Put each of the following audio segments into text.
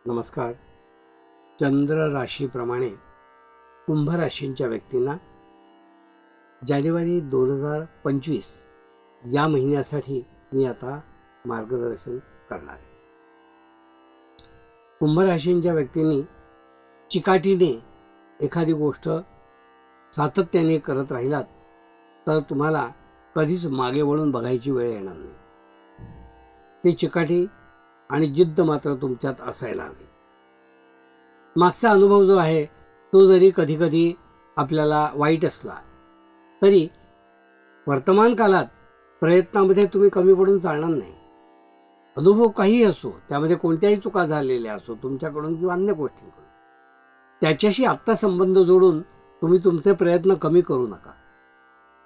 नमस्कार. चंद्र राशीप्रमाणे कुंभ राशींच्या व्यक्तींना जानेवारी 2025 या महिन्यासाठी मी आता मार्गदर्शन करणार आहे. कुंभ राशींच्या व्यक्तींनी चिकाटीने एखादी गोष्ट सातत्याने करत राहिलात तर तुम्हाला कधीच मागे वळून बघायची वेळ येणार नाही. ती चिकाटी आणि जिद्द मात्र तुमच्यात असायला हवी. मागचा अनुभव जो आहे तो जरी कधी कधी आपल्याला वाईट असला तरी वर्तमान कालात प्रयत्नामध्ये तुम्ही कमी पडून चालणार नाही. अनुभव काहीही असो, त्यामध्ये कोणत्याही चुका झालेल्या असो तुमच्याकडून किंवा अन्य गोष्टींकडून, त्याच्याशी आत्ता संबंध जोडून तुम्ही तुमचे प्रयत्न कमी करू नका.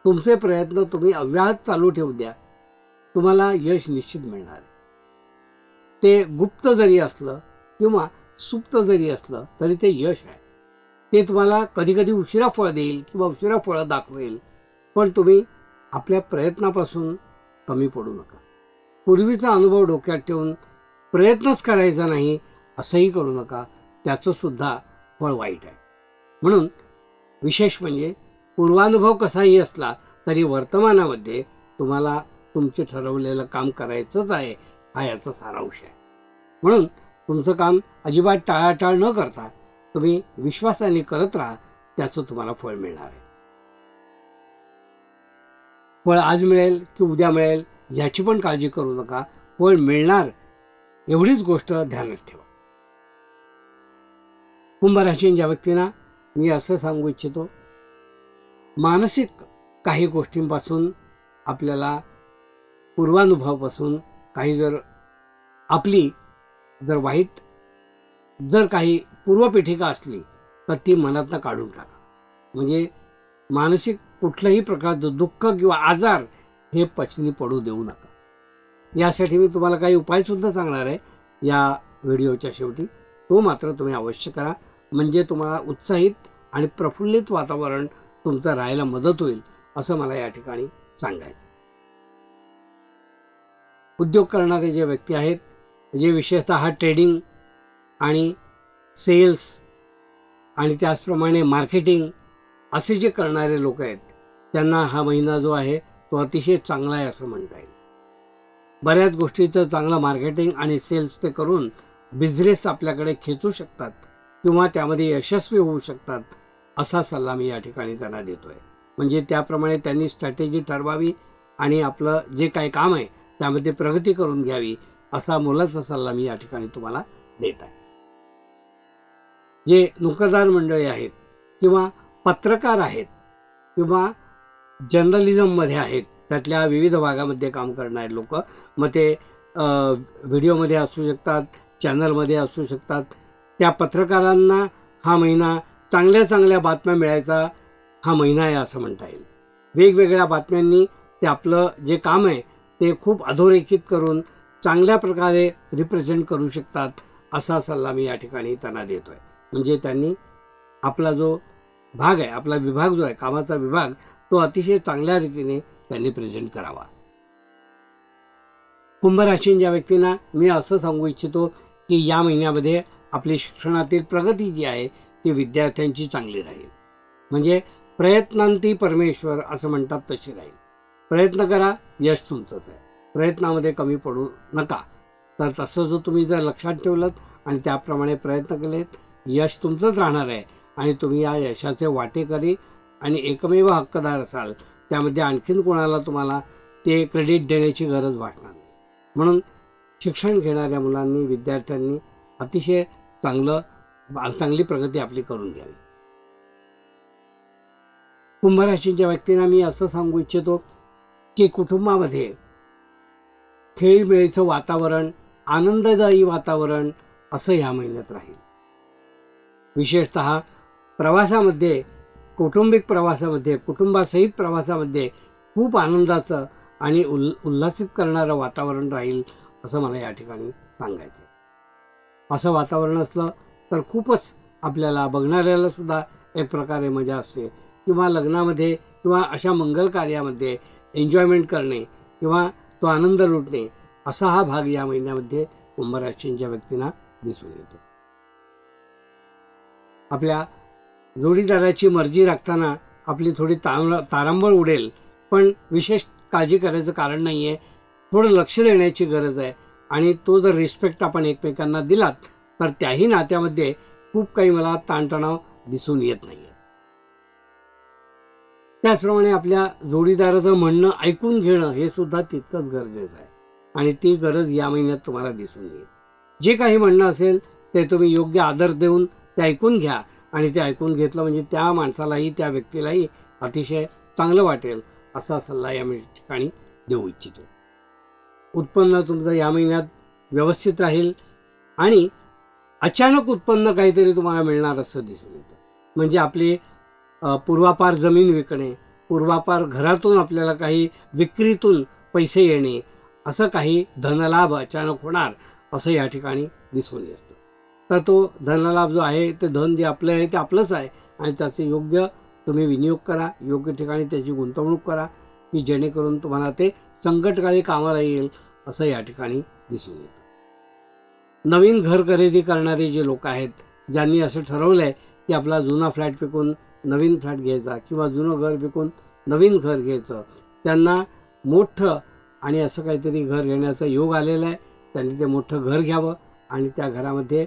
तुमचे प्रयत्न तुम्ही अव्याहत चालू ठेवू द्या. तुम्हाला यश निश्चित मिळणार आहे. ते गुप्त जरी असलं किंवा सुप्त जरी असलं तरी ते यश आहे. ते तुम्हाला कधी कधी उशिरा फळ देईल किंवा उशिरा फळं दाखवेल, पण तुम्ही आपल्या प्रयत्नापासून कमी पडू नका. पूर्वीचा अनुभव डोक्यात ठेवून प्रयत्नच करायचा नाही असंही करू नका. त्याचं सुद्धा फळ वाईट आहे. म्हणून विशेष म्हणजे पूर्वानुभव कसाही असला तरी वर्तमानामध्ये तुम्हाला तुमचे ठरवलेलं काम करायचंच आहे हा याचा सारांश आहे. म्हणून तुमचं काम अजिबात टाळाटाळ न करता तुम्ही विश्वासाने करत राहा. त्याचं तुम्हाला फळ मिळणार आहे. फळ आज मिळेल की उद्या मिळेल याची पण काळजी करू नका. फळ मिळणार एवढीच गोष्ट ध्यानात ठेवा. कुंभ राशींच्या व्यक्तींना मी असं सांगू इच्छितो, मानसिक काही गोष्टींपासून आपल्याला पूर्वानुभवापासून काही आपली वाईट काही पूर्वपीठिका असली तर ती मनातनं काढून टाका. म्हणजे मानसिक कुठल्याही प्रकारचं दुःख किंवा आजार हे पचनी पडू देऊ नका. यासाठी मी तुम्हाला काही उपायसुद्धा सांगणार आहे या व्हिडिओच्या शेवटी. तो मात्र तुम्ही अवश्य करा, म्हणजे तुम्हाला उत्साहित आणि प्रफुल्लित वातावरण तुमचं राहायला मदत होईल असं मला या ठिकाणी सांगायचं. उद्योग करणारे जे व्यक्ती आहेत, जे विशेषतः ट्रेडिंग आणि सेल्स आणि त्याचप्रमाणे मार्केटिंग असे जे करणारे लोक आहेत, त्यांना हा महिना जो आहे तो अतिशय चांगला आहे असं म्हणता येईल. बऱ्याच गोष्टीचं चांगलं मार्केटिंग आणि सेल्स ते करून बिझनेस आपल्याकडे खेचू शकतात किंवा त्यामध्ये यशस्वी होऊ शकतात असा सल्ला मी या ठिकाणी त्यांना देतोय. म्हणजे त्याप्रमाणे त्यांनी स्ट्रॅटेजी ठरवावी आणि आपलं जे काही काम आहे त्यामध्ये प्रगती करून घ्यावी असा मोलाचा सल्ला मी या ठिकाणी तुम्हाला देत आहे. जे नोकरदार मंडळी आहेत किंवा पत्रकार आहेत किंवा जर्नलिझममध्ये आहेत, त्यातल्या विविध भागामध्ये काम करणारे लोक, मग ते व्हिडिओमध्ये असू शकतात, चॅनलमध्ये असू शकतात, त्या पत्रकारांना हा महिना चांगल्या चांगल्या बातम्या मिळायचा हा महिना आहे असं म्हणता येईल. वेगवेगळ्या बातम्यांनी ते आपलं जे काम आहे ते खूप अधोरेखित करून चांगल्या प्रकारे रिप्रेझेंट करू शकतात असा सल्ला मी या ठिकाणी त्यांना देतोय. म्हणजे त्यांनी आपला जो भाग आहे, आपला विभाग जो आहे, कामाचा विभाग, तो अतिशय चांगल्या रीतीने त्यांनी प्रेझेंट करावा. कुंभ राशींच्या व्यक्तींना मी असं सांगू इच्छितो की या महिन्यामध्ये आपली शिक्षणातील प्रगती जी आहे ती विद्यार्थ्यांची चांगली राहील. म्हणजे प्रयत्नांती परमेश्वर असं म्हणतात तशी राहील. प्रयत्न करा, यश तुमचंच आहे. प्रयत्नामध्ये कमी पडू नका. तर तसं जो तुम्ही जर लक्षात ठेवलं आणि त्याप्रमाणे प्रयत्न केलेत, यश तुमचंच राहणार आहे आणि तुम्ही या यशाचे वाटेकरी आणि एकमेव हक्कदार असाल. त्यामध्ये आणखीन कोणाला तुम्हाला ते क्रेडिट देण्याची गरज वाटणार नाही. म्हणून शिक्षण घेणाऱ्या मुलांनी, विद्यार्थ्यांनी अतिशय चांगली प्रगती आपली करून घ्यावी. कुंभ राशीच्या व्यक्तींना मी असं सांगू इच्छितो की कुटुंबामध्ये खेळीमेळीचं वातावरण, आनंददायी वातावरण असं या महिन्यात राहील. विशेषतः प्रवासामध्ये, कौटुंबिक प्रवासामध्ये, कुटुंबासहित प्रवासामध्ये खूप आनंदाचं आणि उल्हासित करणारं वातावरण राहील असं मला या ठिकाणी सांगायचं. असं वातावरण असलं तर खूपच आपल्याला बघणाऱ्याला सुद्धा एक प्रकारे मजा असते. किंवा लग्नामध्ये किंवा अशा मंगल कार्यामध्ये एन्जॉयमेंट करणे किंवा तो आनंद लुटणे असा हा भाग या महिन्यामध्ये कुंभ राशींच्या व्यक्तींना दिसून येतो. आपल्या जोडीदाराची मर्जी राखताना आपली थोडी तारांबळ उडेल, पण विशेष काळजी करायचं कारण नाही आहे. थोडं लक्ष देण्याची गरज आहे आणि तो जर रिस्पेक्ट आपण एकमेकांना दिलात तर त्याही नात्यामध्ये खूप काही मला ताणतणाव दिसून येत नाही आहे. त्याचप्रमाणे आपल्या जोडीदाराचं म्हणणं ऐकून घेणं हे सुद्धा तितकंच गरजेचं आहे आणि ती गरज या महिन्यात तुम्हाला दिसून येईल. जे काही म्हणणं असेल ते तुम्ही योग्य आदर देऊन ते ऐकून घ्या आणि ते ऐकून घेतलं म्हणजे त्या माणसालाही त्या व्यक्तीलाही अतिशय चांगलं वाटेल असा सल्ला या ठिकाणी देऊ इच्छितो. उत्पन्न तुमचं या महिन्यात व्यवस्थित राहील आणि अचानक उत्पन्न काहीतरी तुम्हाला मिळणार असं दिसून येतं. म्हणजे आपली पूर्वापार जमीन विकणे, पूर्वापार घरातून आपल्याला काही विक्रीतून पैसे येणे, असं काही धनलाभ अचानक होणार असं या ठिकाणी दिसून येतं. तर तो धनलाभ जो आहे ते धन जे आपलं आहे ते आपलंच आहे आणि त्याचे योग्य तुम्ही विनियोग करा, योग्य ठिकाणी त्याची गुंतवणूक करा की जेणेकरून तुम्हाला ते संकटकाळी कामाला येईल असं या ठिकाणी दिसून येतं. नवीन घर खरेदी करणारे जे लोक आहेत, ज्यांनी असं ठरवलं आहे की आपला जुना फ्लॅट विकून नवीन फ्लॅट घ्यायचा किंवा जुनं घर विकून नवीन घर घ्यायचं, त्यांना मोठं आणि असं काहीतरी घर घेण्याचा योग आलेला आहे. त्यांनी ते मोठं घर घ्यावं आणि त्या घरामध्ये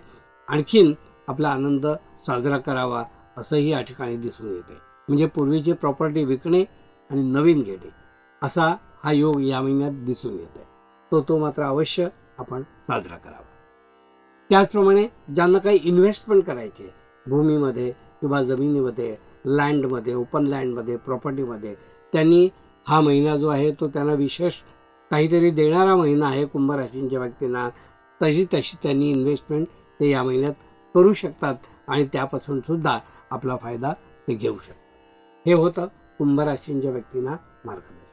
आणखीन आपला आनंद साजरा करावा असंही या ठिकाणी दिसून येते. म्हणजे पूर्वीची प्रॉपर्टी विकणे आणि नवीन घेणे असा हा योग या महिन्यात दिसून येत आहे. तो मात्र अवश्य आपण साजरा करावा. त्याचप्रमाणे ज्यांना काही इन्व्हेस्टमेंट करायचे भूमीमध्ये किंवा जमिनीमध्ये, लँडमध्ये, ओपन लँडमध्ये, प्रॉपर्टीमध्ये, त्यांनी हा महिना जो आहे तो त्यांना विशेष काहीतरी देणारा महिना आहे. कुंभ राशींच्या व्यक्तींना तशी त्यांनी इन्व्हेस्टमेंट ते या महिन्यात करू शकतात आणि त्यापासून सुद्धा आपला फायदा ते घेऊ शकतात. हे होतं कुंभ राशींच्या व्यक्तींना मार्गदर्शन.